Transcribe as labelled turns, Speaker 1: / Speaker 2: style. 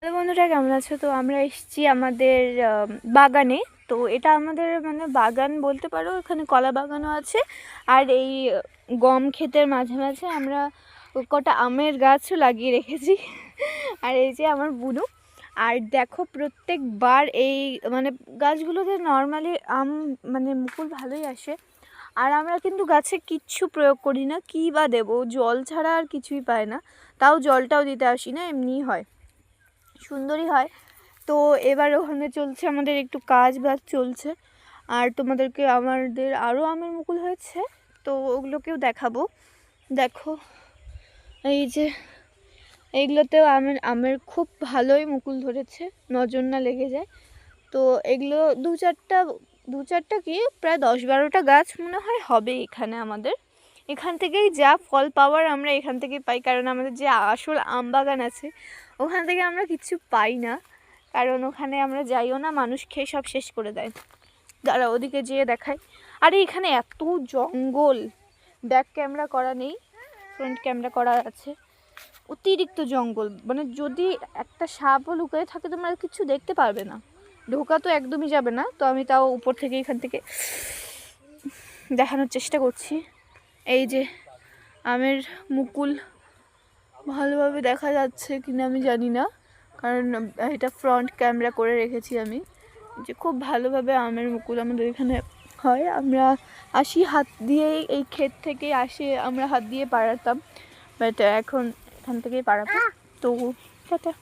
Speaker 1: Hello বন্ধুরা, কেমন আছো? তো আমরা এসেছি আমাদের বাগানে। তো এটা আমাদের মানে বাগান বলতে পারো, এখানে কলা বাগানও আছে। আর এই গম ক্ষেতের মাঝে মাঝে আমরা কটা আমের গাছও লাগিয়ে রেখেছি। আর এই যে আমার বুনু। আর দেখো, প্রত্যেকবার এই মানে গাছগুলোতে নর্মালি আম মানে মুকুল ভালোই আসে। আর আমরা কিন্তু গাছে কিচ্ছু প্রয়োগ করি না, কী বা দেবো, জল ছাড়া আর কিছুই পায় না। তাও জলটাও দিতে আসি না, এমনিই হয়, সুন্দরই হয়। তো এবার ওখানে চলছে আমাদের একটু কাজ বাজ চলছে। আর তোমাদেরকে আমাদের আরও আমের মুকুল হয়েছে, তো ওগুলোকেও দেখাবো। দেখো, এই যে এইগুলোতেও আমের খুব ভালোই মুকুল ধরেছে, নজর না লেগে যায়। তো এগুলো দু চারটা কি প্রায় 10-12টা গাছ মনে হয় হবে এখানে আমাদের। এখান থেকেই যা ফল পাওয়ার আমরা এখান থেকেই পাই, কারণ আমাদের যে আসল আম বাগান আছে ওখান থেকে আমরা কিছু পাই না, কারণ ওখানে আমরা যাইও না, মানুষ খেয়ে সব শেষ করে দেয়। দাঁড়া, ওদিকে যেয়ে দেখাই। আরে এখানে এত জঙ্গল, ব্যাক ক্যামেরা করা নেই, ফ্রন্ট ক্যামেরা করা আছে। অতিরিক্ত জঙ্গল, মানে যদি একটা সাপও লুকিয়ে থাকে তোমরা কিছু দেখতে পারবে না, ঢোকা তো একদমই যাবে না। তো আমি তাও উপর থেকে এখান থেকে দেখানোর চেষ্টা করছি। এই যে আমের মুকুল ভালোভাবে দেখা যাচ্ছে কিনা আমি জানি না, কারণ এটা ফ্রন্ট ক্যামেরা করে রেখেছি আমি, যে খুব ভালোভাবে আমের মুকুল আমাদের এখানে হয়। আমরা আসি হাত দিয়ে, এই ক্ষেত থেকে আসে, আমরা হাত দিয়ে পাড়াতাম, বাট এখন এখান থেকেই পাড়াবো। তো টাটা।